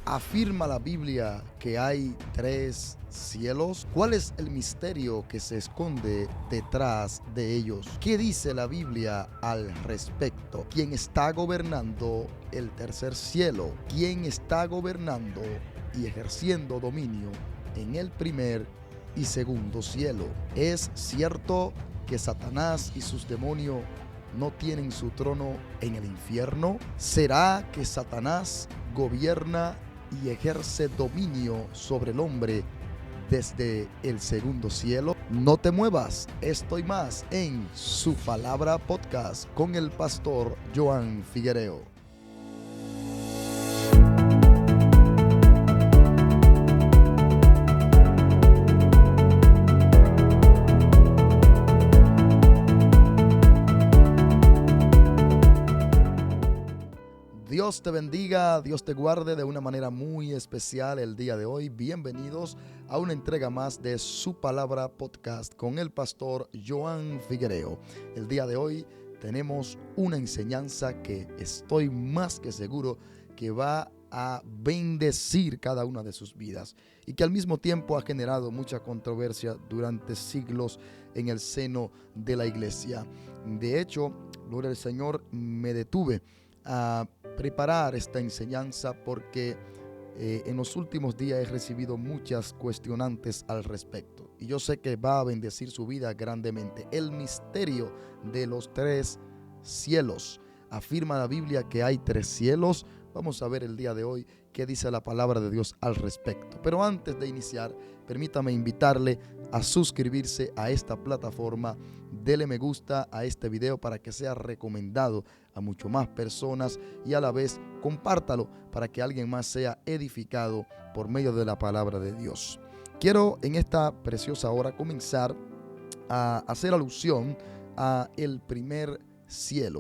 ¿Afirma la Biblia que hay tres cielos? ¿Cuál es el misterio que se esconde detrás de ellos? ¿Qué dice la Biblia al respecto? ¿Quién está gobernando el tercer cielo? ¿Quién está gobernando y ejerciendo dominio en el primer y segundo cielo? ¿Es cierto que Satanás y sus demonios no tienen su trono en el infierno? ¿Será que Satanás gobierna y ejerce dominio sobre el hombre desde el segundo cielo? No te muevas, estoy más en Su Palabra Podcast con el pastor Joan Figuereo. Dios te bendiga, Dios te guarde de una manera muy especial el día de hoy. Bienvenidos a una entrega más de Su Palabra Podcast con el pastor Joan Figuereo. El día de hoy tenemos una enseñanza que estoy más que seguro que va a bendecir cada una de sus vidas y que al mismo tiempo ha generado mucha controversia durante siglos en el seno de la iglesia. De hecho, gloria al Señor, me detuve a preparar esta enseñanza porque en los últimos días he recibido muchas cuestionantes al respecto y yo sé que va a bendecir su vida grandemente. El misterio de los tres cielos. Afirma la Biblia que hay tres cielos. Vamos a ver el día de hoy qué dice la palabra de Dios al respecto. Pero antes de iniciar, permítame invitarle a suscribirse a esta plataforma. Dele me gusta a este video para que sea recomendado a mucho más personas y a la vez compártalo para que alguien más sea edificado por medio de la palabra de Dios. Quiero en esta preciosa hora comenzar a hacer alusión a el primer cielo.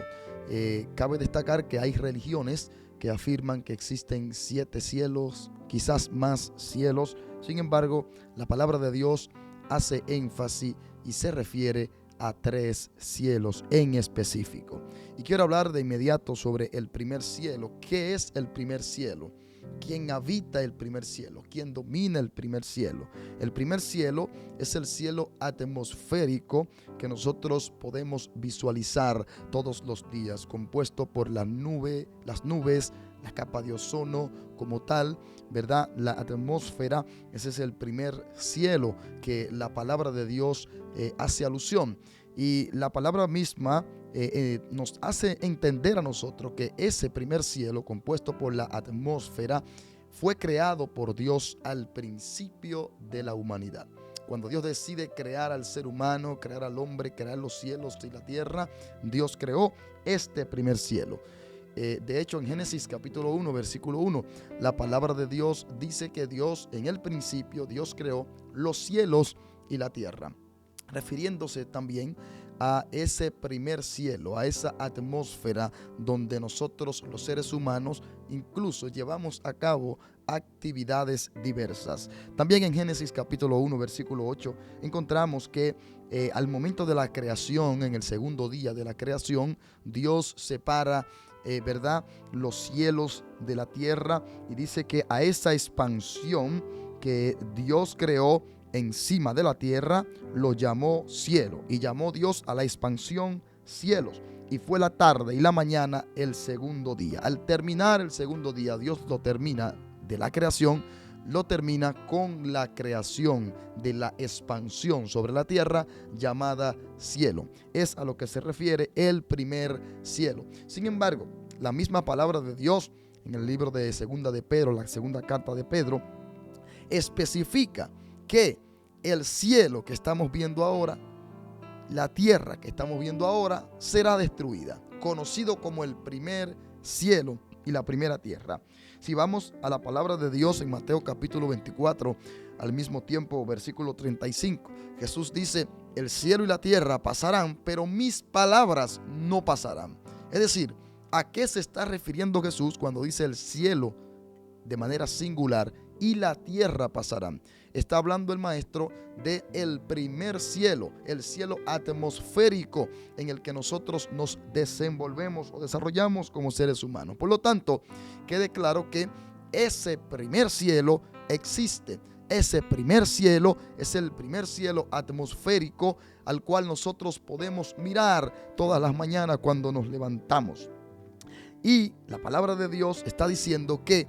Cabe destacar que hay religiones que afirman que existen 7 cielos, quizás más cielos. Sin embargo, la palabra de Dios hace énfasis y se refiere a 3 cielos en específico. Y quiero hablar de inmediato sobre el primer cielo. ¿Qué es el primer cielo? ¿Quién habita el primer cielo? ¿Quién domina el primer cielo? El primer cielo es el cielo atmosférico que nosotros podemos visualizar todos los días, compuesto por las nubes, la capa de ozono como tal, ¿verdad? La atmósfera, ese es el primer cielo que la palabra de Dios hace alusión. Y la palabra misma nos hace entender a nosotros que ese primer cielo, compuesto por la atmósfera, fue creado por Dios al principio de la humanidad. Cuando Dios decide crear al ser humano, crear al hombre, crear los cielos y la tierra, Dios creó este primer cielo. De hecho, en Génesis capítulo 1, versículo 1, la palabra de Dios dice que Dios, en el principio, Dios creó los cielos y la tierra, refiriéndose también a ese primer cielo, a esa atmósfera donde nosotros los seres humanos incluso llevamos a cabo actividades diversas. También en Génesis capítulo 1 versículo 8 encontramos que al momento de la creación, en el segundo día de la creación, Dios separa ¿verdad? Los cielos de la tierra y dice que a esa expansión que Dios creó encima de la tierra lo llamó cielo, y llamó Dios a la expansión cielos. Y fue la tarde y la mañana el segundo día. Al terminar el segundo día, Dios lo termina de la creación, lo termina con la creación de la expansión sobre la tierra llamada cielo. Es a lo que se refiere el primer cielo. Sin embargo, la misma palabra de Dios en el libro de Segunda de Pedro, la segunda carta de Pedro, especifica que el cielo que estamos viendo ahora, la tierra que estamos viendo ahora, será destruida, conocido como el primer cielo y la primera tierra. Si vamos a la palabra de Dios en Mateo capítulo 24, al mismo tiempo versículo 35, Jesús dice: el cielo y la tierra pasarán, pero mis palabras no pasarán. Es decir, ¿a qué se está refiriendo Jesús cuando dice el cielo de manera singular y la tierra pasarán? Está hablando el maestro del primer cielo, el cielo atmosférico en el que nosotros nos desenvolvemos o desarrollamos como seres humanos. Por lo tanto, quede claro que ese primer cielo existe. Ese primer cielo es el primer cielo atmosférico al cual nosotros podemos mirar todas las mañanas cuando nos levantamos. Y la palabra de Dios está diciendo que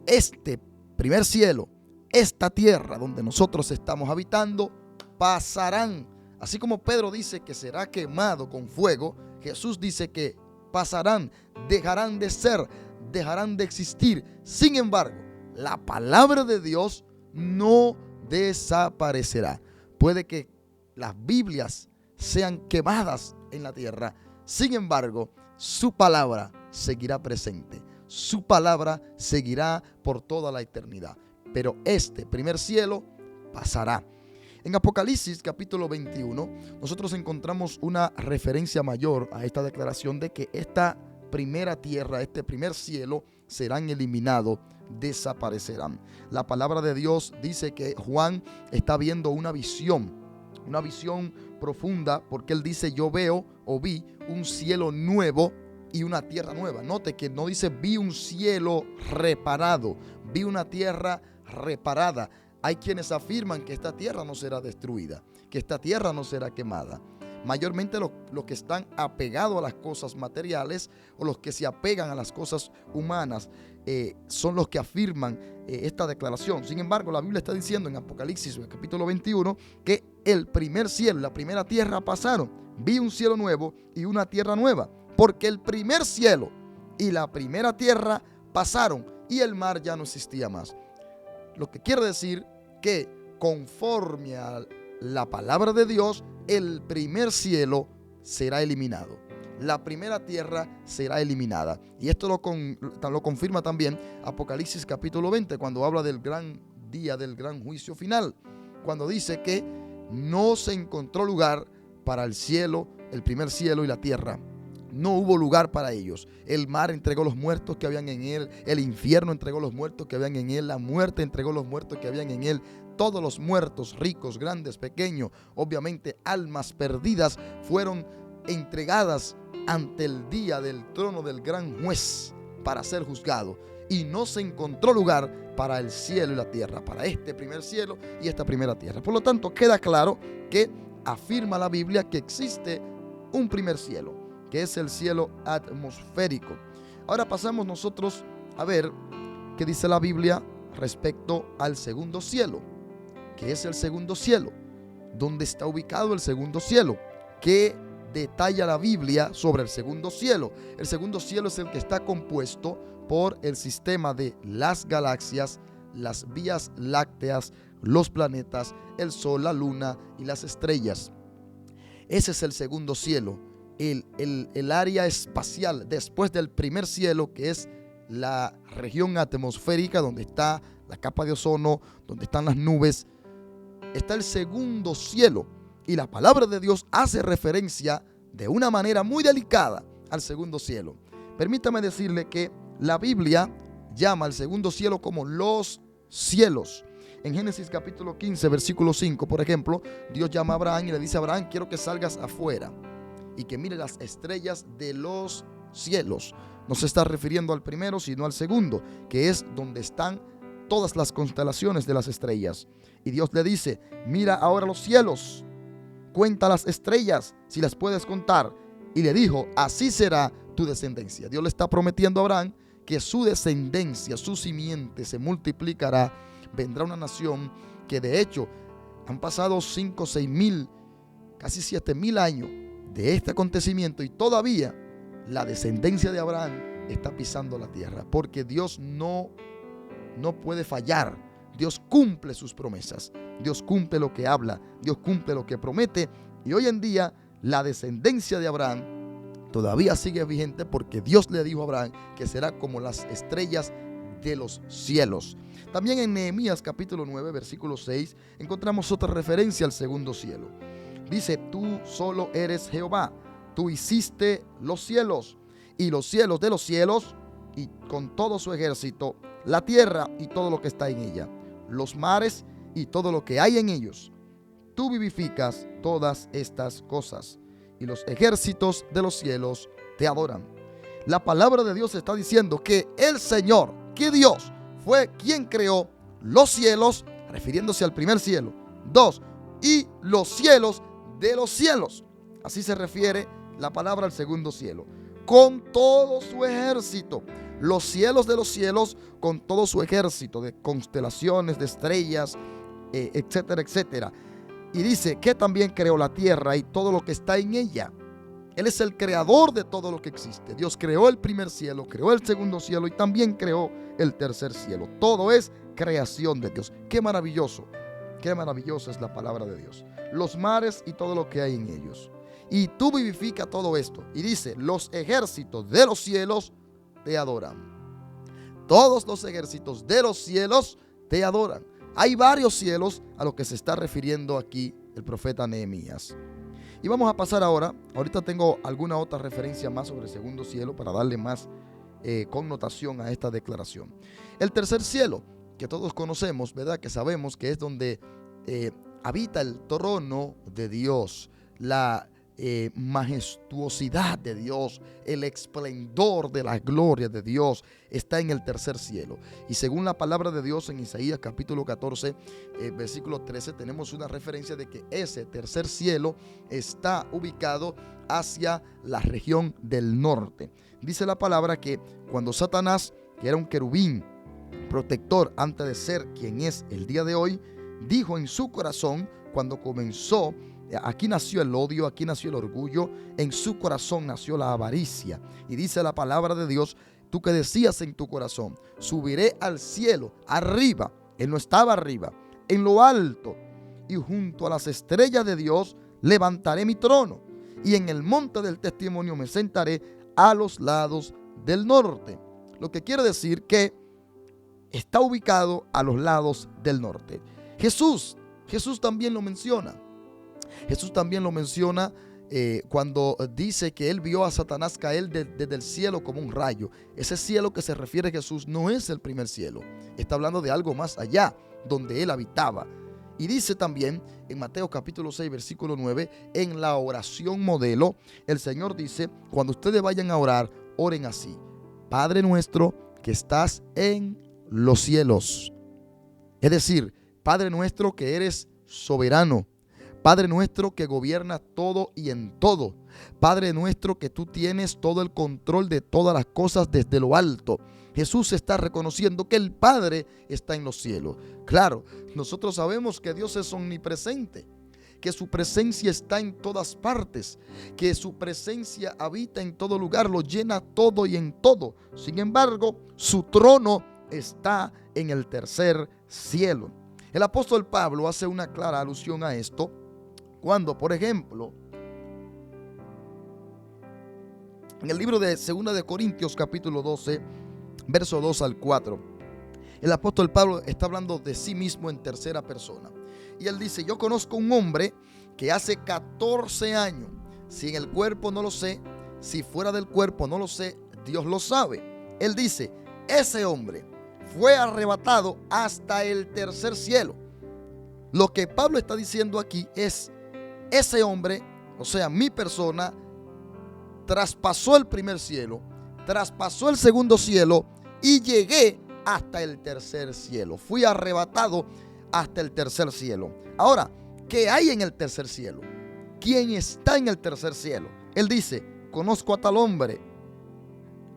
este primer cielo, esta tierra donde nosotros estamos habitando, pasarán. Así como Pedro dice que será quemado con fuego, Jesús dice que pasarán, dejarán de ser, dejarán de existir. Sin embargo, la palabra de Dios no desaparecerá. Puede que las Biblias sean quemadas en la tierra, sin embargo, su palabra seguirá presente. Su palabra seguirá por toda la eternidad. Pero este primer cielo pasará. En Apocalipsis capítulo 21, nosotros encontramos una referencia mayor a esta declaración de que esta primera tierra, este primer cielo, serán eliminados, desaparecerán. La palabra de Dios dice que Juan está viendo una visión profunda, porque él dice: yo veo o vi un cielo nuevo y una tierra nueva. Note que no dice vi un cielo reparado, vi una tierra reparada. Hay quienes afirman que esta tierra no será destruida, que esta tierra no será quemada. Mayormente los que están apegados a las cosas materiales o los que se apegan a las cosas humanas son los que afirman esta declaración. Sin embargo, la Biblia está diciendo en Apocalipsis capítulo 21 que el primer cielo y la primera tierra pasaron. Vi un cielo nuevo y una tierra nueva, porque el primer cielo y la primera tierra pasaron y el mar ya no existía más. Lo que quiere decir que conforme a la palabra de Dios, el primer cielo será eliminado. La primera tierra será eliminada. Y esto lo confirma también Apocalipsis capítulo 20, cuando habla del gran día, del gran juicio final. Cuando dice que no se encontró lugar para el cielo, el primer cielo y la tierra. No hubo lugar para ellos. El mar entregó los muertos que habían en él. El infierno entregó los muertos que habían en él. La muerte entregó los muertos que habían en él. Todos los muertos, ricos, grandes, pequeños, obviamente almas perdidas, fueron entregadas ante el día del trono del gran juez para ser juzgado. Y no se encontró lugar para el cielo y la tierra, para este primer cielo y esta primera tierra. Por lo tanto, queda claro que afirma la Biblia que existe un primer cielo, que es el cielo atmosférico. Ahora pasamos nosotros a ver qué dice la Biblia respecto al segundo cielo. ¿Qué es el segundo cielo? ¿Dónde está ubicado el segundo cielo? ¿Qué detalla la Biblia sobre el segundo cielo? El segundo cielo es el que está compuesto por el sistema de las galaxias, las vías lácteas, los planetas, el sol, la luna y las estrellas. Ese es el segundo cielo. El área espacial después del primer cielo, que es la región atmosférica, donde está la capa de ozono, donde están las nubes, está el segundo cielo. Y la palabra de Dios hace referencia de una manera muy delicada al segundo cielo. Permítame decirle que la Biblia llama al segundo cielo como los cielos. En Génesis capítulo 15, versículo 5, por ejemplo, Dios llama a Abraham y le dice a Abraham: quiero que salgas afuera y que mire las estrellas de los cielos. No se está refiriendo al primero, sino al segundo, que es donde están todas las constelaciones de las estrellas. Y Dios le dice: mira ahora los cielos, cuenta las estrellas, si las puedes contar. Y le dijo: así será tu descendencia. Dios le está prometiendo a Abraham que su descendencia, su simiente se multiplicará. Vendrá una nación que, de hecho, han pasado 5, 6 mil, casi 7 mil años de este acontecimiento, y todavía la descendencia de Abraham está pisando la tierra, porque Dios no puede fallar. Dios cumple sus promesas, Dios cumple lo que habla, Dios cumple lo que promete. Y hoy en día la descendencia de Abraham todavía sigue vigente, porque Dios le dijo a Abraham que será como las estrellas de los cielos. También en Nehemías capítulo 9, versículo 6, encontramos otra referencia al segundo cielo. Dice: tú solo eres Jehová, tú hiciste los cielos y los cielos de los cielos, y con todo su ejército, la tierra y todo lo que está en ella, los mares y todo lo que hay en ellos. Tú vivificas todas estas cosas, y los ejércitos de los cielos te adoran. La palabra de Dios está diciendo que el Señor, que Dios, fue quien creó los cielos, refiriéndose al primer cielo. 2, y los cielos de los cielos. Así se refiere la palabra al segundo cielo. Con todo su ejército. Los cielos de los cielos con todo su ejército de constelaciones, de estrellas, etcétera, etcétera. Y dice que también creó la tierra y todo lo que está en ella. Él es el creador de todo lo que existe. Dios creó el primer cielo, creó el segundo cielo y también creó el tercer cielo. Todo es creación de Dios. Qué maravillosa es la palabra de Dios. Los mares y todo lo que hay en ellos. Y tú vivifica todo esto. Y dice, los ejércitos de los cielos te adoran. Todos los ejércitos de los cielos te adoran. Hay varios cielos a los que se está refiriendo aquí el profeta Nehemías. Y vamos a pasar ahorita tengo alguna otra referencia más sobre el segundo cielo para darle más connotación a esta declaración. El tercer cielo, que todos conocemos, ¿verdad? Que sabemos que es donde habita el trono de Dios, la majestuosidad de Dios, el esplendor de la gloria de Dios está en el tercer cielo. Y según la palabra de Dios en Isaías capítulo 14, versículo 13, tenemos una referencia de que ese tercer cielo está ubicado hacia la región del norte. Dice la palabra que cuando Satanás, que era un querubín protector antes de ser quien es el día de hoy, dijo en su corazón, cuando comenzó, aquí nació el odio, aquí nació el orgullo, en su corazón nació la avaricia. Y dice la palabra de Dios, tú que decías en tu corazón, subiré al cielo, arriba. Él no estaba arriba, en lo alto, y junto a las estrellas de Dios levantaré mi trono, y en el monte del testimonio me sentaré a los lados del norte. Lo que quiere decir que está ubicado a los lados del norte. Jesús también lo menciona. Jesús también lo menciona cuando dice que él vio a Satanás caer desde el cielo como un rayo. Ese cielo que se refiere a Jesús no es el primer cielo. Está hablando de algo más allá, donde él habitaba. Y dice también en Mateo capítulo 6, versículo 9, en la oración modelo, el Señor dice, cuando ustedes vayan a orar, oren así. Padre nuestro que estás en los cielos. Es decir, Padre nuestro que eres soberano. Padre nuestro que gobierna todo y en todo. Padre nuestro que tú tienes todo el control de todas las cosas desde lo alto. Jesús está reconociendo que el Padre está en los cielos. Claro, nosotros sabemos que Dios es omnipresente, que su presencia está en todas partes, que su presencia habita en todo lugar, lo llena todo y en todo. Sin embargo, su trono está en el tercer cielo. El apóstol Pablo hace una clara alusión a esto cuando, por ejemplo, en el libro de 2 de Corintios capítulo 12, verso 2 al 4, el apóstol Pablo está hablando de sí mismo en tercera persona. Y él dice, yo conozco un hombre que hace 14 años, si en el cuerpo no lo sé, si fuera del cuerpo no lo sé, Dios lo sabe. Él dice, ese hombre fue arrebatado hasta el tercer cielo. Lo que Pablo está diciendo aquí es, ese hombre, o sea, mi persona, traspasó el primer cielo, traspasó el segundo cielo y llegué hasta el tercer cielo. Fui arrebatado hasta el tercer cielo. Ahora, ¿qué hay en el tercer cielo? ¿Quién está en el tercer cielo? Él dice, conozco a tal hombre,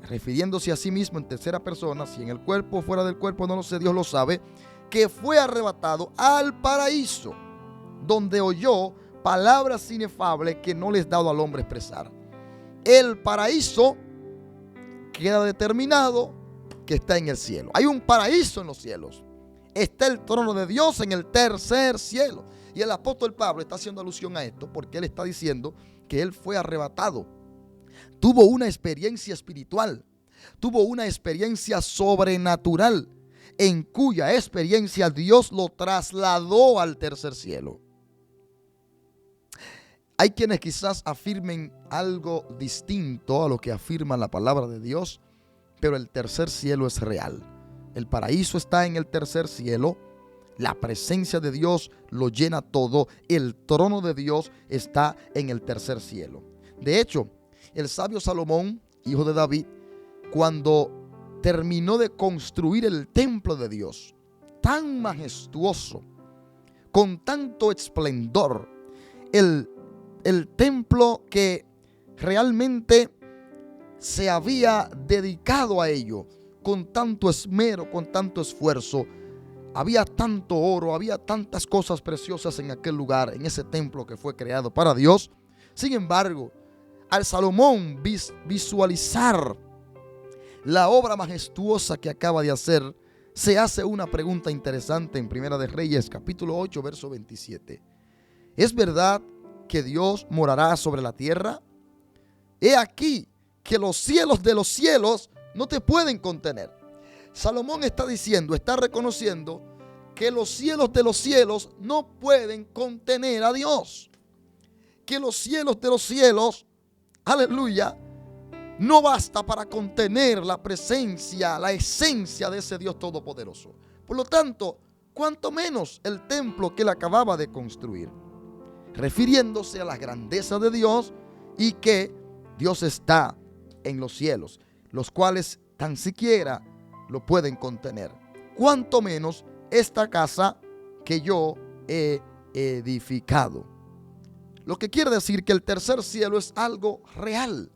refiriéndose a sí mismo en tercera persona, si en el cuerpo o fuera del cuerpo no lo sé, Dios lo sabe, que fue arrebatado al paraíso, donde oyó palabras inefables que no les dado al hombre expresar. El paraíso queda determinado que está en el cielo. Hay un paraíso en los cielos. Está el trono de Dios en el tercer cielo. Y el apóstol Pablo está haciendo alusión a esto porque él está diciendo que él fue arrebatado. Tuvo una experiencia espiritual. Tuvo una experiencia sobrenatural en cuya experiencia Dios lo trasladó al tercer cielo. Hay quienes quizás afirmen algo distinto a lo que afirma la palabra de Dios, pero el tercer cielo es real. El paraíso está en el tercer cielo. La presencia de Dios lo llena todo. El trono de Dios está en el tercer cielo. De hecho, el sabio Salomón, hijo de David, cuando terminó de construir el templo de Dios, tan majestuoso, con tanto esplendor, el templo que realmente se había dedicado a ello, con tanto esmero, con tanto esfuerzo. Había tanto oro, había tantas cosas preciosas en aquel lugar, en ese templo que fue creado para Dios. Sin embargo, al Salomón visualizar la obra majestuosa que acaba de hacer, se hace una pregunta interesante en Primera de Reyes, capítulo 8, verso 27. ¿Es verdad que Dios morará sobre la tierra? He aquí que los cielos de los cielos no te pueden contener. Salomón está diciendo, está reconociendo que los cielos de los cielos no pueden contener a Dios. Que los cielos de los cielos, aleluya, no basta para contener la presencia, la esencia de ese Dios todopoderoso. Por lo tanto, cuanto menos el templo que él acababa de construir, refiriéndose a la grandeza de Dios y que Dios está en los cielos, los cuales tan siquiera lo pueden contener. Cuanto menos esta casa que yo he edificado. Lo que quiere decir que el tercer cielo es algo real.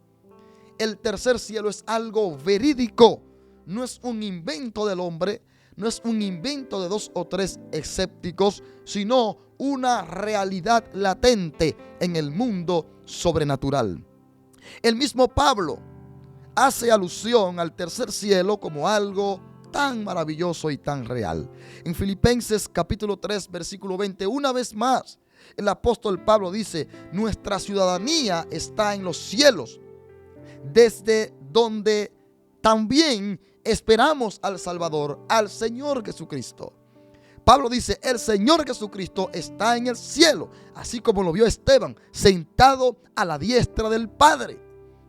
El tercer cielo es algo verídico. No es un invento del hombre, no es un invento de 2 o 3 escépticos, sino una realidad latente en el mundo sobrenatural. El mismo Pablo hace alusión al tercer cielo como algo tan maravilloso y tan real. En Filipenses capítulo 3, versículo 20, una vez más, el apóstol Pablo dice: nuestra ciudadanía está en los cielos, desde donde también esperamos al Salvador, al Señor Jesucristo. Pablo dice: el Señor Jesucristo está en el cielo, así como lo vio Esteban, sentado a la diestra del Padre.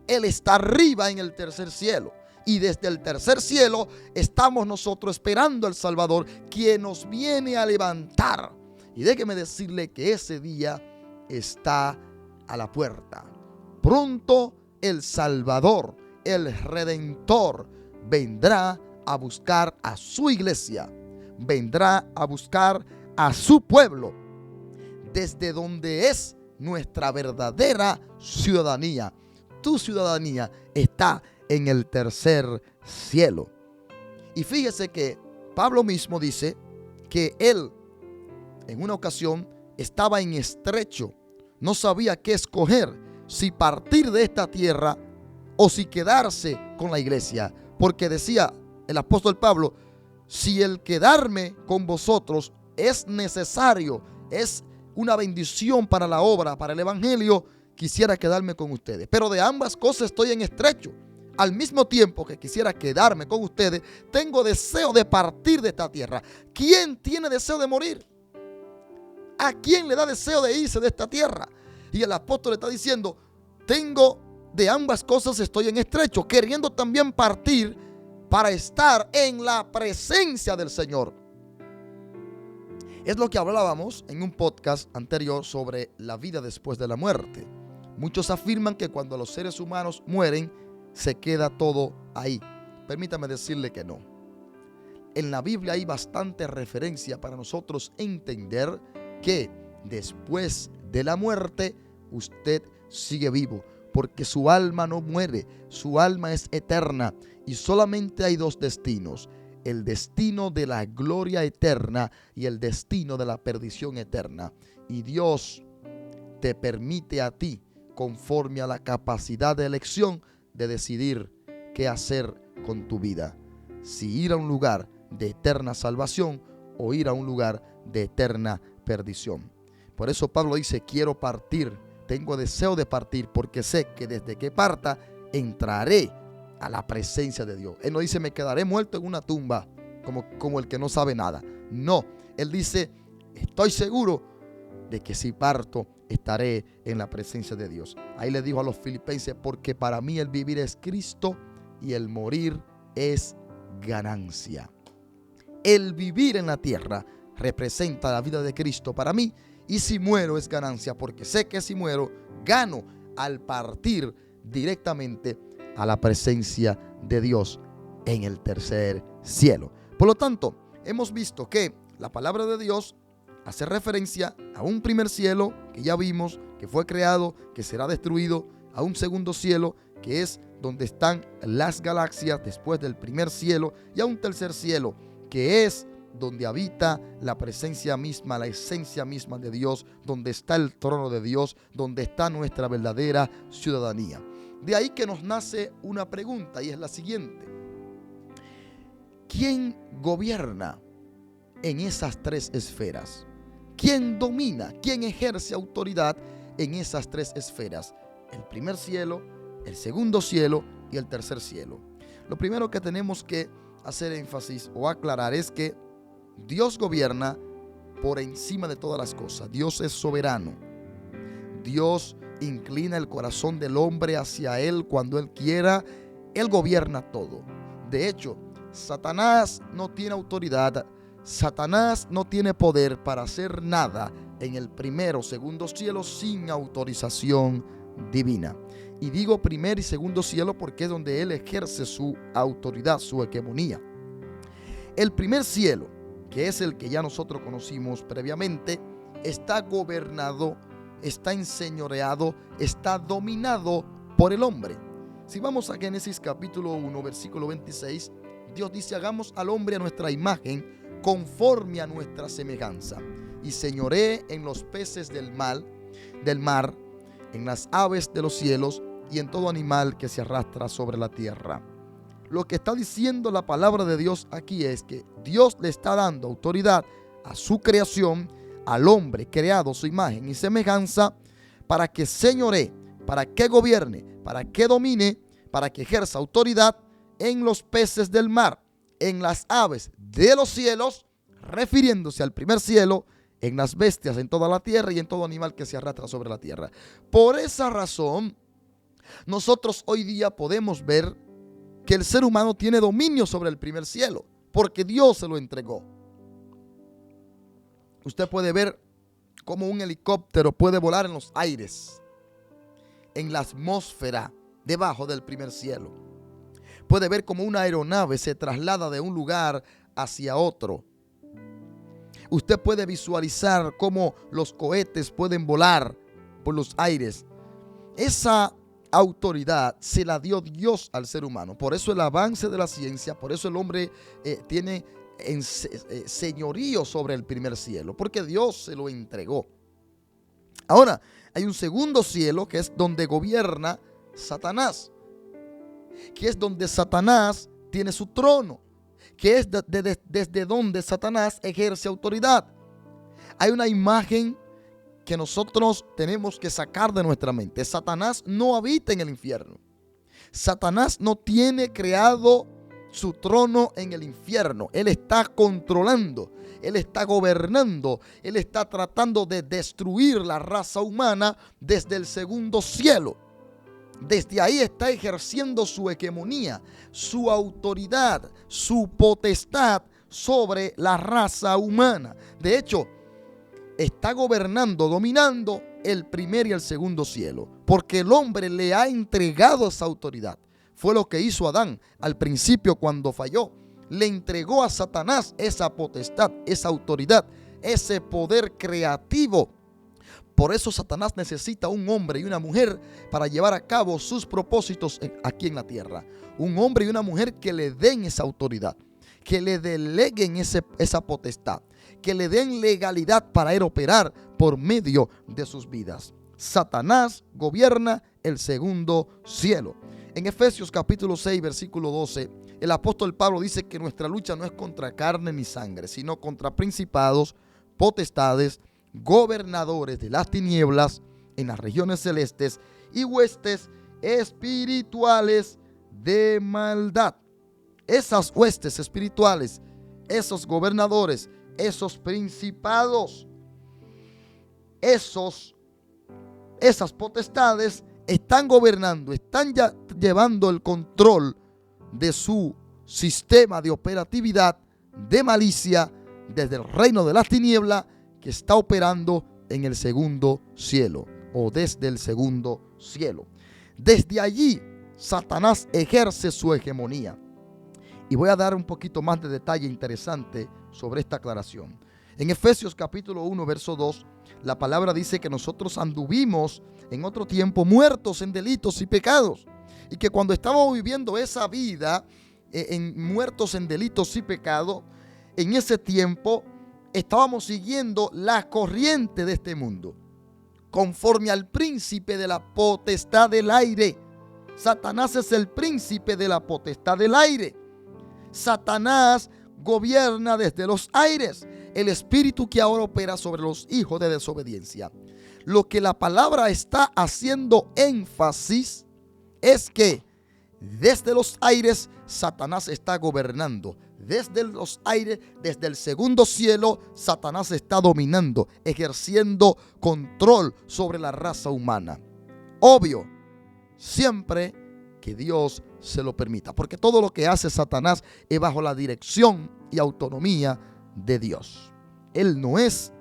Él está arriba en el tercer cielo. Y desde el tercer cielo estamos nosotros esperando al Salvador, quien nos viene a levantar. Y déjeme decirle que ese día está a la puerta. Pronto el Salvador, el Redentor, vendrá a buscar a su iglesia. Vendrá a buscar a su pueblo, desde donde es nuestra verdadera ciudadanía. Tu ciudadanía está en el tercer cielo. Y fíjese que Pablo mismo dice que él en una ocasión estaba en estrecho, no sabía qué escoger, si partir de esta tierra o si quedarse con la iglesia, porque decía el apóstol Pablo: si el quedarme con vosotros es necesario, es una bendición para la obra, para el evangelio, quisiera quedarme con ustedes. Pero de ambas cosas estoy en estrecho. Al mismo tiempo que quisiera quedarme con ustedes, tengo deseo de partir de esta tierra. ¿Quién tiene deseo de morir? ¿A quién le da deseo de irse de esta tierra? Y el apóstol está diciendo: tengo de ambas cosas, estoy en estrecho, queriendo también partir para estar en la presencia del Señor. Es lo que hablábamos en un podcast anterior sobre la vida después de la muerte. Muchos afirman que cuando los seres humanos mueren, se queda todo ahí. Permítame decirle que no. En la Biblia hay bastante referencia para nosotros entender que después de la muerte usted sigue vivo, porque su alma no muere, su alma es eterna y solamente hay 2 destinos: el destino de la gloria eterna y el destino de la perdición eterna. Y Dios te permite a ti, conforme a la capacidad de elección, de decidir qué hacer con tu vida: si ir a un lugar de eterna salvación o ir a un lugar de eterna perdición. Por eso Pablo dice: quiero partir, tengo deseo de partir, porque sé que desde que parta entraré a la presencia de Dios. Él no dice: me quedaré muerto en una tumba como el que no sabe nada. No, él dice: estoy seguro de que si parto estaré en la presencia de Dios. Ahí le dijo a los filipenses: porque para mí el vivir es Cristo y el morir es ganancia. El vivir en la tierra representa la vida de Cristo para mí, y si muero es ganancia, porque sé que si muero gano al partir directamente a la presencia de Dios. en el tercer cielo. Por lo tanto, hemos visto que la palabra de Dios hace referencia a un primer cielo que ya vimos, que fue creado, que será destruido, a un segundo cielo que es donde están las galaxias después del primer cielo, y a un tercer cielo que es donde habita la presencia misma, la esencia misma de Dios, donde está el trono de Dios, donde está nuestra verdadera ciudadanía. De ahí que nos nace una pregunta, y es la siguiente: ¿quién gobierna en esas tres esferas? ¿Quién domina? ¿Quién ejerce autoridad en esas tres esferas? El primer cielo, el segundo cielo y el tercer cielo. Lo primero que tenemos que hacer énfasis o aclarar es que Dios gobierna por encima de todas las cosas. Dios es soberano. Dios inclina el corazón del hombre hacia Él cuando Él quiera. Él gobierna todo. De hecho, Satanás no tiene autoridad. Satanás no tiene poder para hacer nada en el primero o segundo cielo sin autorización divina. Y digo primer y segundo cielo porque es donde Él ejerce su autoridad, su hegemonía. El primer cielo, que es el que ya nosotros conocimos previamente, está gobernado, está enseñoreado, está dominado por el hombre. Si vamos a Génesis capítulo 1, versículo 26, Dios dice: hagamos al hombre a nuestra imagen, conforme a nuestra semejanza, y señoree en los peces del mar, en las aves de los cielos y en todo animal que se arrastra sobre la tierra. Lo que está diciendo la palabra de Dios aquí es que Dios le está dando autoridad a su creación, al hombre creado a su imagen y semejanza, para que señoree, para que gobierne, para que domine, para que ejerza autoridad en los peces del mar, en las aves de los cielos, refiriéndose al primer cielo, en las bestias en toda la tierra y en todo animal que se arrastra sobre la tierra. Por esa razón, nosotros hoy día podemos ver que el ser humano tiene dominio sobre el primer cielo, porque Dios se lo entregó. Usted puede ver cómo un helicóptero puede volar en los aires, en la atmósfera, debajo del primer cielo. Puede ver cómo una aeronave se traslada de un lugar hacia otro. Usted puede visualizar cómo los cohetes pueden volar por los aires. Esa autoridad se la dio Dios al ser humano. Por eso el avance de la ciencia, por eso el hombre tiene señorío sobre el primer cielo, porque Dios se lo entregó. Ahora, hay un segundo cielo que es donde gobierna Satanás, que es donde Satanás tiene su trono, que es desde donde Satanás ejerce autoridad. Hay una imagen que nosotros tenemos que sacar de nuestra mente. Satanás no habita en el infierno. Satanás no tiene creado su trono en el infierno. Él está controlando, él está gobernando, él está tratando de destruir la raza humana desde el segundo cielo. Desde ahí está ejerciendo su hegemonía, su autoridad, su potestad sobre la raza humana. De hecho, está gobernando, dominando el primer y el segundo cielo, porque el hombre le ha entregado esa autoridad. Fue lo que hizo Adán al principio cuando falló. Le entregó a Satanás esa potestad, esa autoridad, ese poder creativo. Por eso Satanás necesita un hombre y una mujer para llevar a cabo sus propósitos aquí en la tierra. Un hombre y una mujer que le den esa autoridad, que le deleguen esa potestad, que le den legalidad para él operar por medio de sus vidas. Satanás gobierna el segundo cielo. En Efesios capítulo 6, versículo 12, el apóstol Pablo dice que nuestra lucha no es contra carne ni sangre, sino contra principados, potestades, gobernadores de las tinieblas en las regiones celestes y huestes espirituales de maldad. Esas huestes espirituales, esos gobernadores, esos principados, esas potestades están gobernando, están ya llevando el control de su sistema de operatividad de malicia desde el reino de las tinieblas que está operando en el segundo cielo o desde el segundo cielo. Desde allí Satanás ejerce su hegemonía. Y voy a dar un poquito más de detalle interesante sobre esta aclaración. En Efesios capítulo 1, verso 2, la palabra dice que nosotros anduvimos en otro tiempo muertos en delitos y pecados. Y que cuando estábamos viviendo esa vida, muertos en delitos y pecados, en ese tiempo estábamos siguiendo la corriente de este mundo, conforme al príncipe de la potestad del aire. Satanás es el príncipe de la potestad del aire. Satanás gobierna desde los aires, el espíritu que ahora opera sobre los hijos de desobediencia. Lo que la palabra está haciendo énfasis es que desde los aires Satanás está gobernando. Desde los aires, desde el segundo cielo, Satanás está dominando, ejerciendo control sobre la raza humana. Obvio, siempre que Dios se lo permita, porque todo lo que hace Satanás es bajo la dirección y autonomía de Dios. Él no es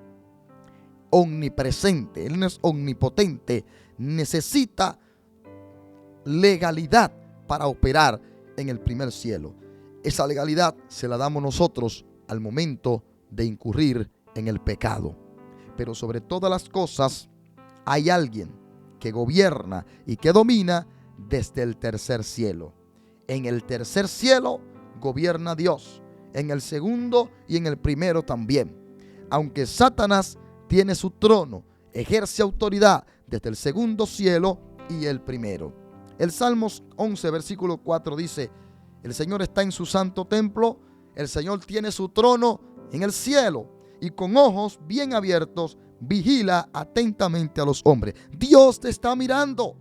omnipresente, Él no es omnipotente, necesita legalidad para operar en el primer cielo. Esa legalidad se la damos nosotros al momento de incurrir en el pecado. Pero sobre todas las cosas hay alguien que gobierna y que domina desde el tercer cielo. En el tercer cielo gobierna Dios, en el segundo y en el primero también. Aunque Satanás tiene su trono, ejerce autoridad desde el segundo cielo y el primero. El Salmos 11, versículo 4 dice: el Señor está en su santo templo, el Señor tiene su trono en el cielo y con ojos bien abiertos vigila atentamente a los hombres. Dios te está mirando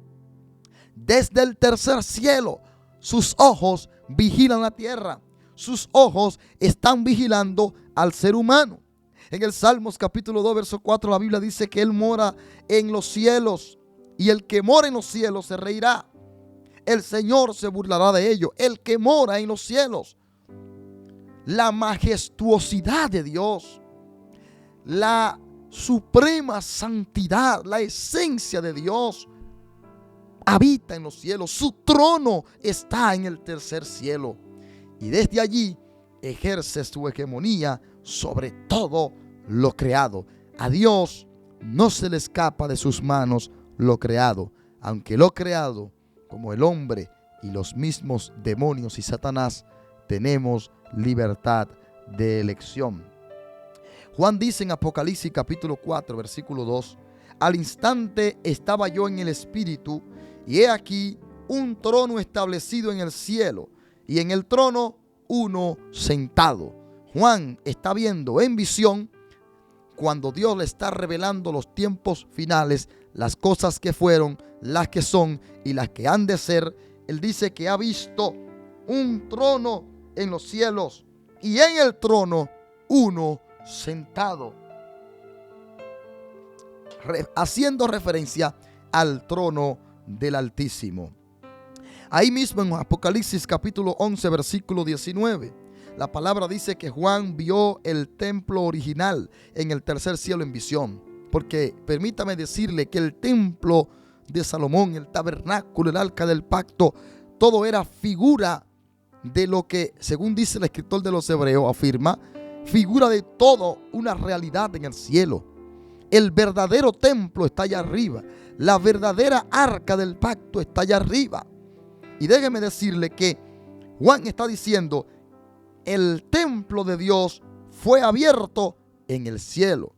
desde el tercer cielo. Sus ojos vigilan la tierra. Sus ojos están vigilando al ser humano. En el Salmos capítulo 2, verso 4, la Biblia dice que Él mora en los cielos y el que mora en los cielos se reirá. El Señor se burlará de ellos. El que mora en los cielos. La majestuosidad de Dios, la suprema santidad, la esencia de Dios habita en los cielos. Su trono está en el tercer cielo. Y desde allí ejerce su hegemonía sobre todo lo creado. A Dios no se le escapa de sus manos lo creado, aunque lo creado, como el hombre y los mismos demonios y Satanás, tenemos libertad de elección. Juan dice en Apocalipsis capítulo 4, versículo 2: al instante estaba yo en el espíritu, y he aquí un trono establecido en el cielo, y en el trono uno sentado. Juan está viendo en visión, cuando Dios le está revelando los tiempos finales, las cosas que fueron, las que son y las que han de ser. Él dice que ha visto un trono en los cielos y en el trono uno sentado, haciendo referencia al trono del Altísimo. Ahí mismo en Apocalipsis capítulo 11, versículo 19, la palabra dice que Juan vio el templo original en el tercer cielo en visión. Porque permítame decirle que el templo de Salomón, el tabernáculo, el arca del pacto, todo era figura de lo que, según dice el escritor de los Hebreos, afirma, figura de todo una realidad en el cielo. El verdadero templo está allá arriba. La verdadera arca del pacto está allá arriba. Y déjeme decirle que Juan está diciendo: el templo de Dios fue abierto en el cielo,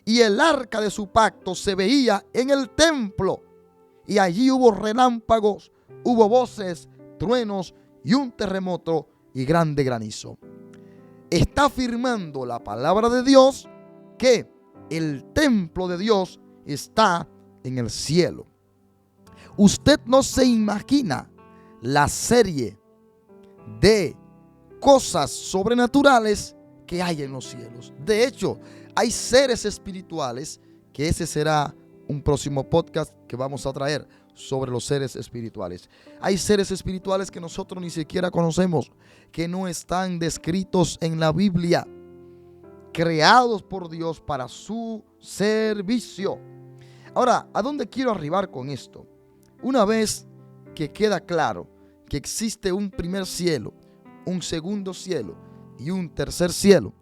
y el arca de su pacto se veía en el templo, y allí hubo relámpagos, hubo voces, truenos y un terremoto y grande granizo. Está afirmando la palabra de Dios que el templo de Dios está en el cielo. Usted no se imagina la serie de cosas sobrenaturales que hay en los cielos. De hecho, hay seres espirituales, que ese será un próximo podcast que vamos a traer sobre los seres espirituales. Hay seres espirituales que nosotros ni siquiera conocemos, que no están descritos en la Biblia, creados por Dios para su servicio. Ahora, ¿a dónde quiero arribar con esto? Una vez que queda claro que existe un primer cielo un segundo cielo y un tercer cielo.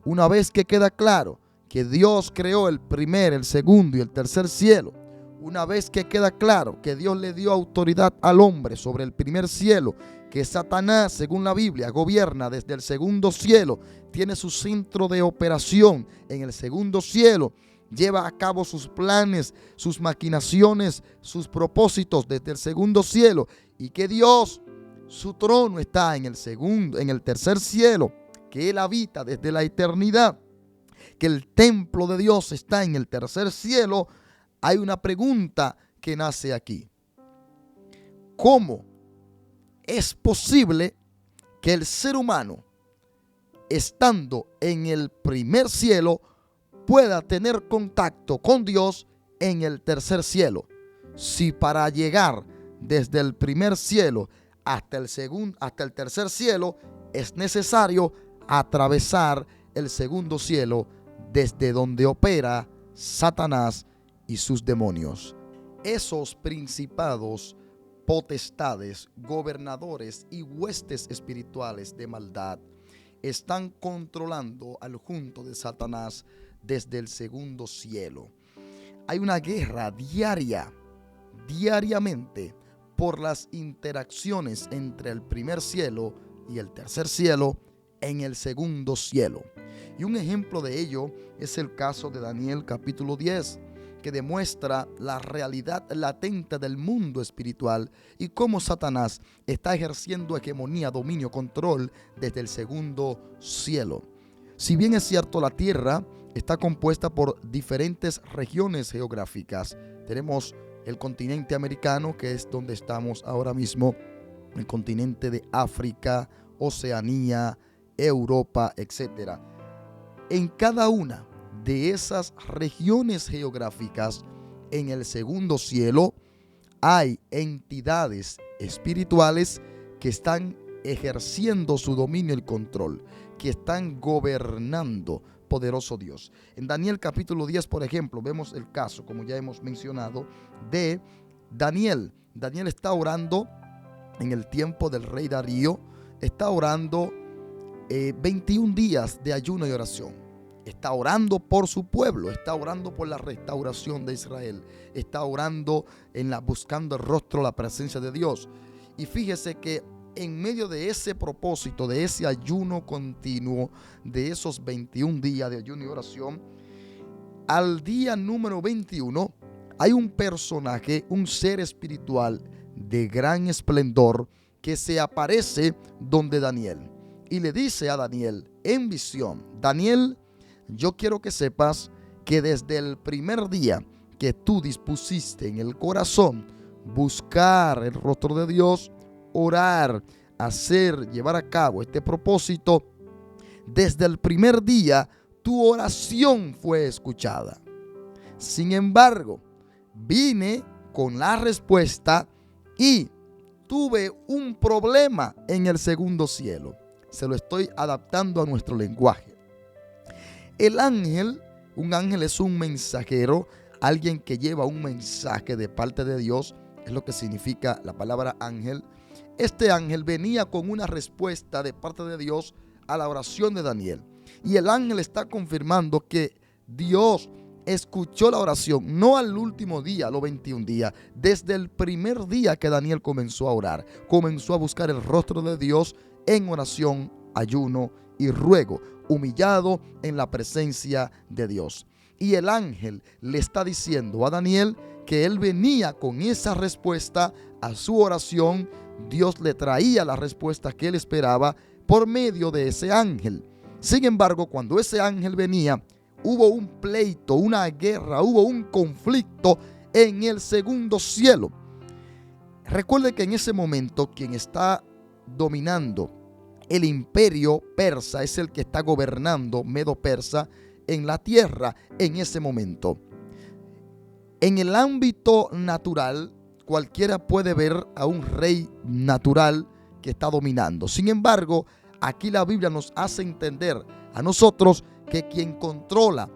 Una vez que queda claro que Dios creó el primer, el segundo y el tercer cielo, una vez que queda claro que Dios le dio autoridad al hombre sobre el primer cielo, que Satanás, según la Biblia, gobierna desde el segundo cielo, tiene su centro de operación en el segundo cielo, lleva a cabo sus planes, sus maquinaciones, sus propósitos desde el segundo cielo, y que Dios, su trono está en el tercer cielo, que Él habita desde la eternidad, que el templo de Dios está en el tercer cielo. Hay una pregunta que nace aquí. ¿Cómo es posible que el ser humano, estando en el primer cielo, pueda tener contacto con Dios en el tercer cielo? Si para llegar desde el primer cielo hasta el tercer cielo es necesario atravesar el segundo cielo, desde donde opera Satanás y sus demonios. Esos principados, potestades, gobernadores y huestes espirituales de maldad están controlando al junto de Satanás desde el segundo cielo. Hay una guerra diariamente, por las interacciones entre el primer cielo y el tercer cielo en el segundo cielo. Y un ejemplo de ello es el caso de Daniel capítulo 10, que demuestra la realidad latente del mundo espiritual y cómo Satanás está ejerciendo hegemonía, dominio, control desde el segundo cielo. Si bien es cierto, la tierra está compuesta por diferentes regiones geográficas. Tenemos el continente americano, que es donde estamos ahora mismo, el continente de África, Oceanía, Europa, etc. En cada una de esas regiones geográficas, en el segundo cielo, hay entidades espirituales que están ejerciendo su dominio y control, que están gobernando, poderoso Dios. En Daniel capítulo 10, por ejemplo, vemos el caso, como ya hemos mencionado, de Daniel. Daniel está orando en el tiempo del rey Darío, está orando 21 días de ayuno y oración. Está orando por su pueblo, está orando por la restauración de Israel, está orando buscando el rostro, la presencia de Dios. Y fíjese que en medio de ese propósito, de ese ayuno continuo, de esos 21 días de ayuno y oración, al día número 21 hay un personaje, un ser espiritual de gran esplendor que se aparece donde Daniel y le dice a Daniel en visión: Daniel, yo quiero que sepas que desde el primer día que tú dispusiste en el corazón buscar el rostro de Dios, orar, llevar a cabo este propósito, desde el primer día tu oración fue escuchada. Sin embargo, vine con la respuesta y tuve un problema en el segundo cielo. Se lo estoy adaptando a nuestro lenguaje. El ángel, un ángel es un mensajero, alguien que lleva un mensaje de parte de Dios, es lo que significa la palabra ángel. Este ángel venía con una respuesta de parte de Dios a la oración de Daniel. Y el ángel está confirmando que Dios escuchó la oración, no al último día, los 21 días, desde el primer día que Daniel comenzó a orar, comenzó a buscar el rostro de Dios en oración, ayuno y ruego, humillado en la presencia de Dios. Y el ángel le está diciendo a Daniel que él venía con esa respuesta a su oración. Dios le traía la respuesta que él esperaba por medio de ese ángel. Sin embargo, cuando ese ángel venía, hubo un pleito, una guerra, hubo un conflicto en el segundo cielo. Recuerde que en ese momento quien está dominando el imperio persa es el que está gobernando, Medo-Persa, en la tierra en ese momento. En el ámbito natural, cualquiera puede ver a un rey natural que está dominando. Sin embargo, aquí la Biblia nos hace entender a nosotros que quien controla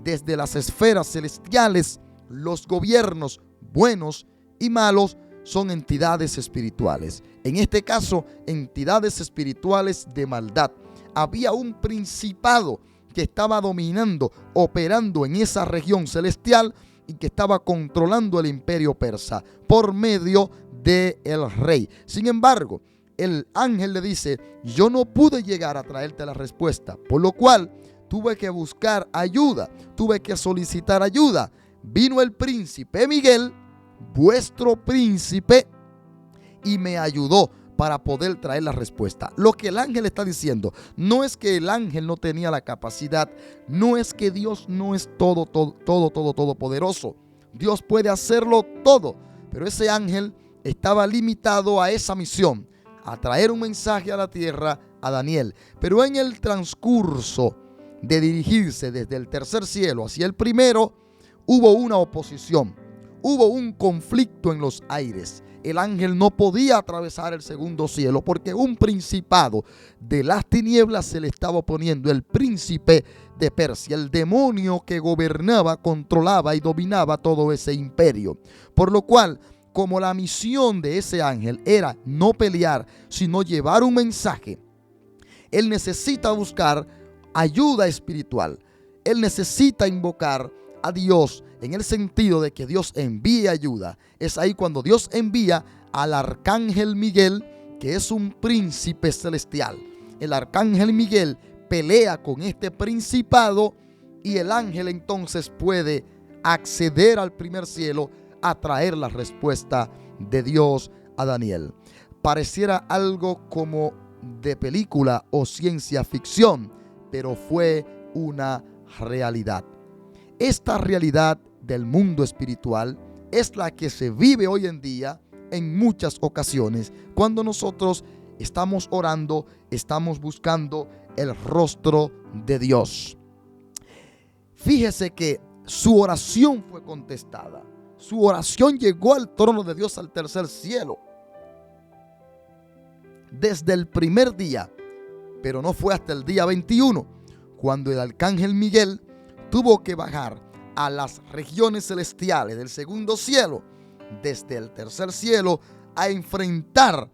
desde las esferas celestiales los gobiernos buenos y malos son entidades espirituales. En este caso, entidades espirituales de maldad. Había un principado que estaba dominando, operando en esa región celestial y que estaba controlando el imperio persa por medio del rey. Sin embargo, el ángel le dice: yo no pude llegar a traerte la respuesta, por lo cual tuve que buscar ayuda, tuve que solicitar ayuda. Vino el príncipe Miguel, vuestro príncipe, y me ayudó para poder traer la respuesta. Lo que el ángel está diciendo no es que el ángel no tenía la capacidad, no es que Dios no es todopoderoso. Dios puede hacerlo todo, pero ese ángel estaba limitado a esa misión, a traer un mensaje a la tierra a Daniel. Pero en el transcurso de dirigirse desde el tercer cielo hacia el primero, hubo una oposición, hubo un conflicto en los aires. El ángel no podía atravesar el segundo cielo porque un principado de las tinieblas se le estaba oponiendo, el príncipe de Persia, el demonio que gobernaba, controlaba y dominaba todo ese imperio. Por lo cual, como la misión de ese ángel era no pelear, sino llevar un mensaje, él necesita buscar ayuda espiritual. Él necesita invocar a Dios en el sentido de que Dios envíe ayuda. Es ahí cuando Dios envía al arcángel Miguel, que es un príncipe celestial. El arcángel Miguel pelea con este principado y el ángel entonces puede acceder al primer cielo a traer la respuesta de Dios a Daniel. Pareciera algo como de película o ciencia ficción, pero fue una realidad. Esta realidad del mundo espiritual es la que se vive hoy en día en muchas ocasiones cuando nosotros estamos orando, estamos buscando el rostro de Dios. Fíjese que su oración fue contestada. Su oración llegó al trono de Dios, al tercer cielo, desde el primer día, pero no fue hasta el día 21, cuando el arcángel Miguel tuvo que bajar a las regiones celestiales del segundo cielo, desde el tercer cielo, a enfrentar,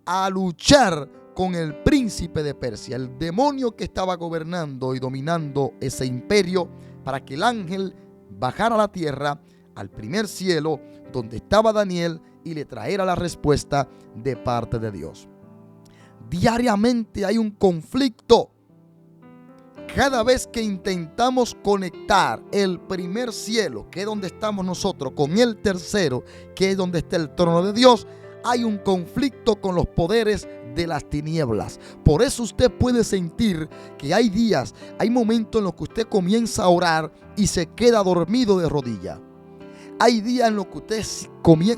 a luchar con el príncipe de Persia, el demonio que estaba gobernando y dominando ese imperio, para que el ángel bajara a la tierra, al primer cielo, donde estaba Daniel, y le traera la respuesta de parte de Dios. Diariamente hay un conflicto. Cada vez que intentamos conectar el primer cielo, que es donde estamos nosotros, con el tercero, que es donde está el trono de Dios, hay un conflicto con los poderes de las tinieblas. Por eso usted puede sentir que hay días, hay momentos en los que usted comienza a orar y se queda dormido de rodillas. Hay días en los que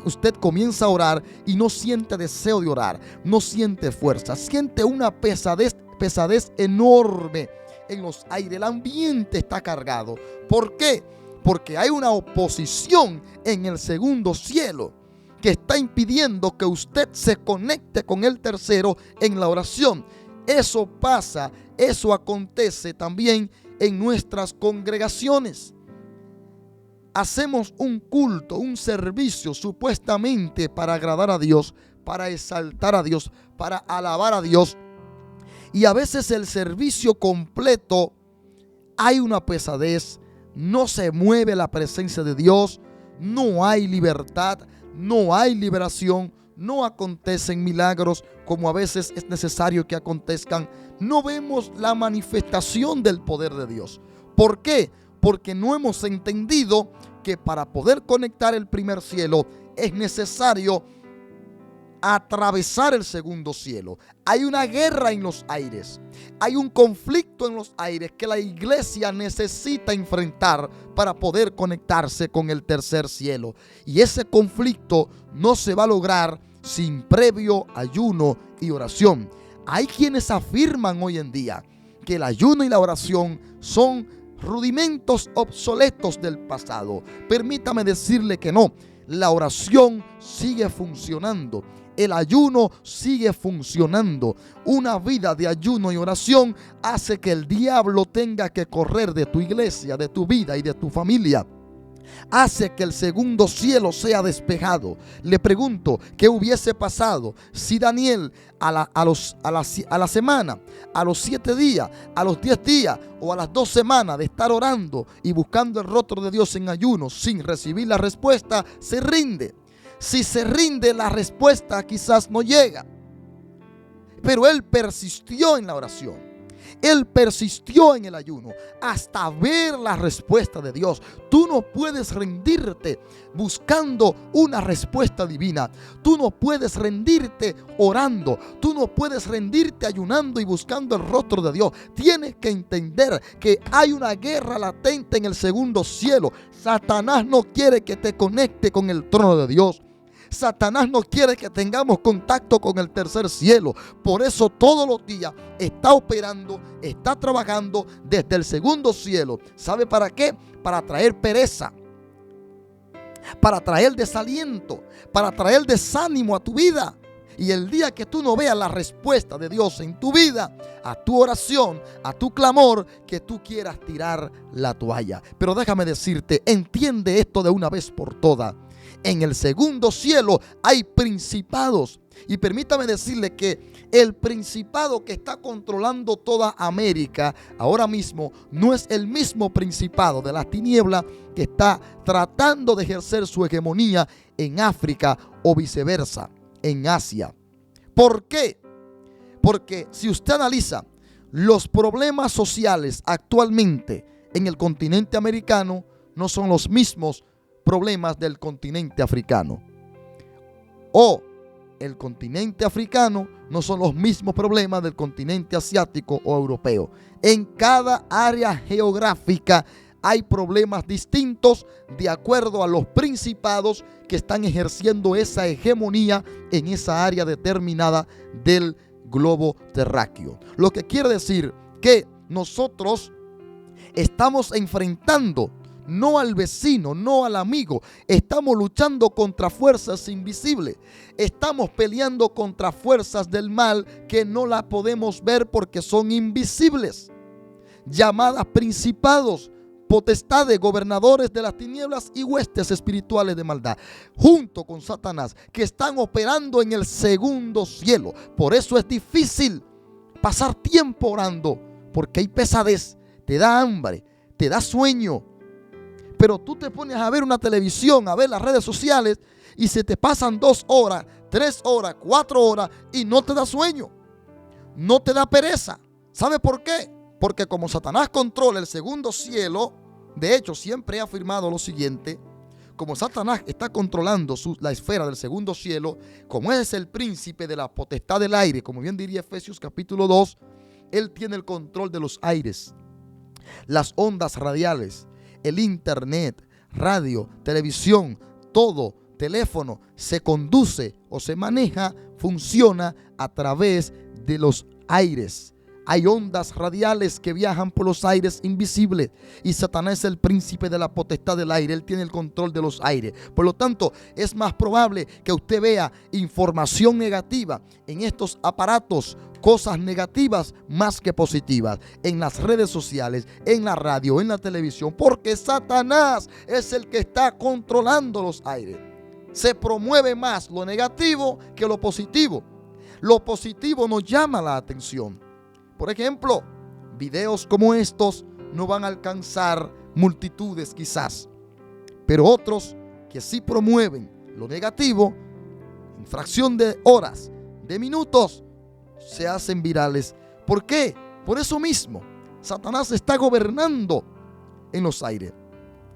usted comienza a orar y no siente deseo de orar, no siente fuerza, siente una pesadez enorme en los aires. El ambiente está cargado. ¿Por qué? Porque hay una oposición en el segundo cielo que está impidiendo que usted se conecte con el tercero en la oración. Eso pasa, eso acontece también en nuestras congregaciones. Hacemos un culto, un servicio supuestamente para agradar a Dios, para exaltar a Dios, para alabar a Dios. Y a veces el servicio completo hay una pesadez, no se mueve la presencia de Dios, no hay libertad, no hay liberación, no acontecen milagros como a veces es necesario que acontezcan. No vemos la manifestación del poder de Dios. ¿Por qué? Porque no hemos entendido que para poder conectar el primer cielo es necesario atravesar el segundo cielo. Hay una guerra en los aires, hay un conflicto en los aires que la iglesia necesita enfrentar para poder conectarse con el tercer cielo. Y ese conflicto no se va a lograr sin previo ayuno y oración. Hay quienes afirman hoy en día que el ayuno y la oración son rudimentos obsoletos del pasado. Permítame decirle que no. La oración sigue funcionando. El ayuno sigue funcionando. Una vida de ayuno y oración hace que el diablo tenga que correr de tu iglesia, de tu vida y de tu familia. hace que el segundo cielo sea despejado. Le pregunto, ¿qué hubiese pasado si Daniel a la semana, a los 7 días, a los 10 días o a las 2 semanas de estar orando y buscando el rostro de Dios en ayuno sin recibir la respuesta, se rinde? Si se rinde, la respuesta quizás no llega. Pero él persistió en la oración. Él persistió en el ayuno hasta ver la respuesta de Dios. Tú no puedes rendirte buscando una respuesta divina. Tú no puedes rendirte orando. Tú no puedes rendirte ayunando y buscando el rostro de Dios. Tienes que entender que hay una guerra latente en el segundo cielo. Satanás no quiere que te conecte con el trono de Dios. Satanás no quiere que tengamos contacto con el tercer cielo. Por eso todos los días está operando, está trabajando desde el segundo cielo. ¿Sabe para qué? Para traer pereza, para traer desaliento, para traer desánimo a tu vida. Y el día que tú no veas la respuesta de Dios en tu vida, a tu oración, a tu clamor, que tú quieras tirar la toalla. Pero déjame decirte, entiende esto de una vez por todas. En el segundo cielo hay principados. Y permítame decirle que el principado que está controlando toda América ahora mismo no es el mismo principado de las tinieblas que está tratando de ejercer su hegemonía en África o viceversa, en Asia. ¿Por qué? Porque si usted analiza los problemas sociales actualmente en el continente americano, no son los mismos problemas del continente africano. O el continente africano no son los mismos problemas del continente asiático o europeo. En cada área geográfica hay problemas distintos de acuerdo a los principados que están ejerciendo esa hegemonía en esa área determinada del globo terráqueo. Lo que quiere decir que nosotros estamos enfrentando no al vecino, no al amigo. Estamos luchando contra fuerzas invisibles. Estamos peleando contra fuerzas del mal que no las podemos ver porque son invisibles. Llamadas principados, potestades, gobernadores de las tinieblas y huestes espirituales de maldad, junto con Satanás, que están operando en el segundo cielo. Por eso es difícil pasar tiempo orando, porque hay pesadez, te da hambre, te da sueño. Pero tú te pones a ver una televisión, a ver las redes sociales y se te pasan 2 horas, 3 horas, 4 horas y no te da sueño, no te da pereza. ¿Sabe por qué? Porque como Satanás controla el segundo cielo, de hecho siempre he afirmado lo siguiente: como Satanás está controlando la esfera del segundo cielo, como es el príncipe de la potestad del aire, como bien diría Efesios capítulo 2, él tiene el control de los aires, las ondas radiales, el internet, radio, televisión, todo, teléfono, se conduce o se maneja, funciona a través de los aires. Hay ondas radiales que viajan por los aires invisibles y Satanás es el príncipe de la potestad del aire. Él tiene el control de los aires. Por lo tanto, es más probable que usted vea información negativa en estos aparatos, cosas negativas más que positivas, en las redes sociales, en la radio, en la televisión, porque Satanás es el que está controlando los aires. Se promueve más lo negativo que lo positivo. Lo positivo nos llama la atención. Por ejemplo, videos como estos no van a alcanzar multitudes quizás, pero otros que sí promueven lo negativo, en fracción de horas, de minutos, se hacen virales. ¿Por qué? Por eso mismo, Satanás está gobernando en los aires.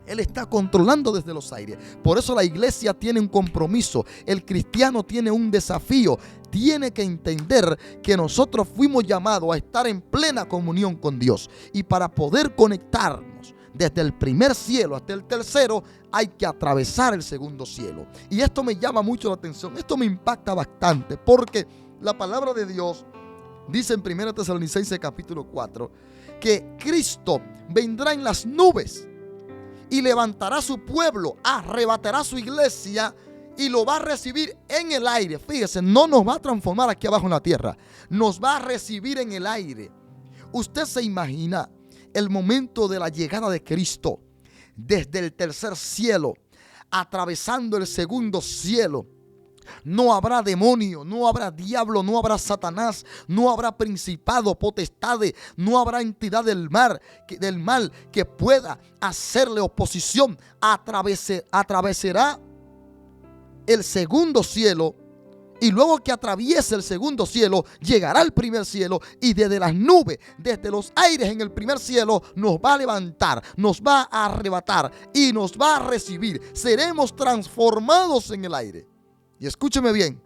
Él está controlando desde los aires. Por eso la iglesia tiene un compromiso. El cristiano tiene un desafío. Tiene que entender que nosotros fuimos llamados a estar en plena comunión con Dios. Y para poder conectarnos desde el primer cielo hasta el tercero, hay que atravesar el segundo cielo. Y esto me llama mucho la atención. Esto me impacta bastante porque la palabra de Dios dice en 1 Tesalonicenses capítulo 4 que Cristo vendrá en las nubes y levantará su pueblo, arrebatará su iglesia y lo va a recibir en el aire. Fíjese, no nos va a transformar aquí abajo en la tierra, nos va a recibir en el aire. Usted se imagina el momento de la llegada de Cristo. desde el tercer cielo, atravesando el segundo cielo. No habrá demonio, no habrá diablo, no habrá Satanás, no habrá principado, potestades, no habrá entidad del mal que pueda hacerle oposición. Atravesará el segundo cielo, y luego que atraviese el segundo cielo, llegará al primer cielo, y desde las nubes, desde los aires en el primer cielo, nos va a levantar, nos va a arrebatar y nos va a recibir. Seremos transformados en el aire. Y escúcheme bien,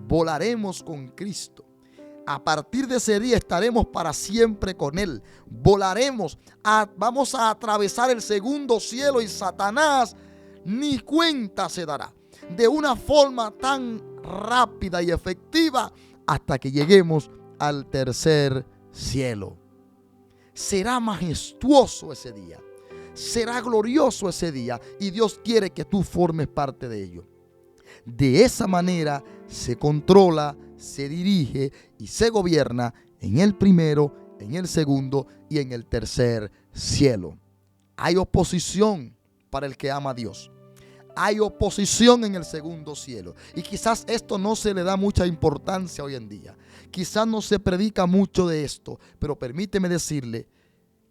volaremos con Cristo. A partir de ese día estaremos para siempre con Él. Volaremos, vamos a atravesar el segundo cielo y Satanás ni cuenta se dará. De una forma tan rápida y efectiva hasta que lleguemos al tercer cielo. Será majestuoso ese día. Será glorioso ese día y Dios quiere que tú formes parte de ello. De esa manera se controla, se dirige y se gobierna en el primero, en el segundo y en el tercer cielo. Hay oposición para el que ama a Dios. Hay oposición en el segundo cielo. Y quizás esto no se le da mucha importancia hoy en día. Quizás no se predica mucho de esto. Pero permíteme decirle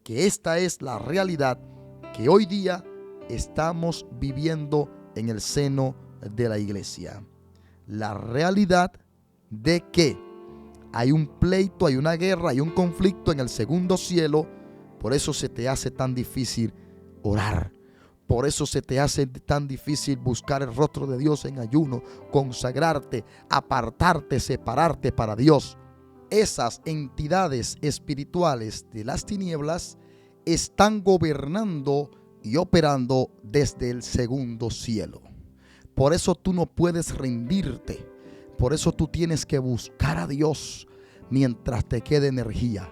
que esta es la realidad que hoy día estamos viviendo en el seno de la iglesia. La realidad de que hay un pleito, hay una guerra, hay un conflicto en el segundo cielo. Por eso se te hace tan difícil orar. Por eso se te hace tan difícil buscar el rostro de Dios en ayuno, consagrarte, apartarte, separarte para Dios. Esas entidades espirituales de las tinieblas están gobernando y operando desde el segundo cielo. Por eso tú no puedes rendirte. Por eso tú tienes que buscar a Dios mientras te quede energía.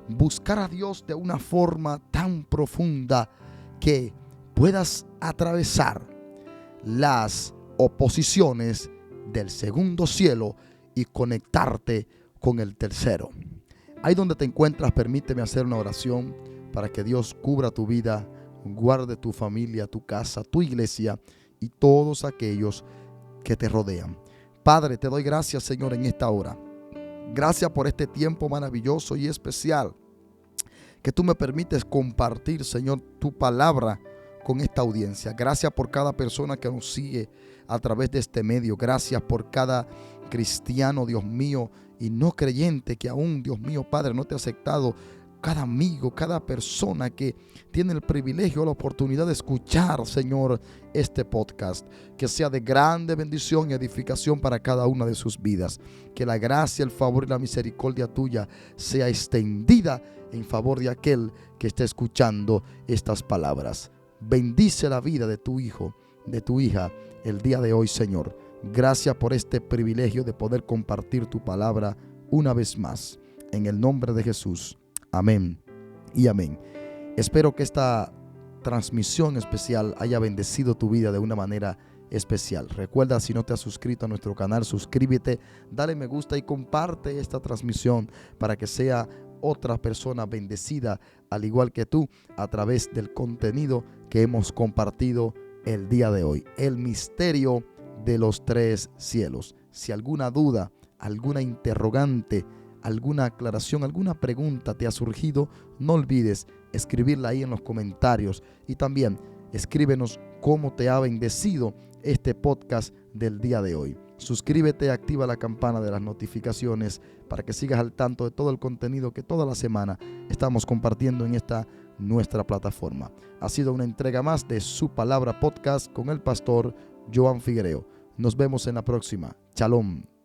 Buscar a Dios de una forma tan profunda que puedas atravesar las oposiciones del segundo cielo y conectarte con el tercero. Ahí donde te encuentras, permíteme hacer una oración para que Dios cubra tu vida, guarde tu familia, tu casa, tu iglesia y todos aquellos que te rodean. Padre, te doy gracias, Señor, en esta hora. Gracias por este tiempo maravilloso y especial que tú me permites compartir, Señor, tu palabra con esta audiencia. Gracias por cada persona que nos sigue a través de este medio. Gracias por cada cristiano, Dios mío, y no creyente que aún, Dios mío, Padre, no te ha aceptado. Cada amigo, cada persona que tiene el privilegio o la oportunidad de escuchar, Señor, este podcast, que sea de grande bendición y edificación para cada una de sus vidas. Que la gracia, el favor y la misericordia tuya sea extendida en favor de aquel que esté escuchando estas palabras. Bendice la vida de tu hijo, de tu hija, el día de hoy, Señor. Gracias por este privilegio de poder compartir tu palabra una vez más. En el nombre de Jesús. Amén y amén. Espero que esta transmisión especial haya bendecido tu vida de una manera especial. Recuerda, si no te has suscrito a nuestro canal, suscríbete, dale me gusta y comparte esta transmisión para que sea otra persona bendecida, al igual que tú, a través del contenido que hemos compartido el día de hoy. El misterio de los tres cielos. Si alguna duda, alguna interrogante, alguna aclaración, alguna pregunta te ha surgido, no olvides escribirla ahí en los comentarios. Y también escríbenos cómo te ha bendecido este podcast del día de hoy. Suscríbete, activa la campana de las notificaciones para que sigas al tanto de todo el contenido que toda la semana estamos compartiendo en esta nuestra plataforma. Ha sido una entrega más de Su Palabra Podcast con el pastor Joan Figuereo. Nos vemos en la próxima. Shalom.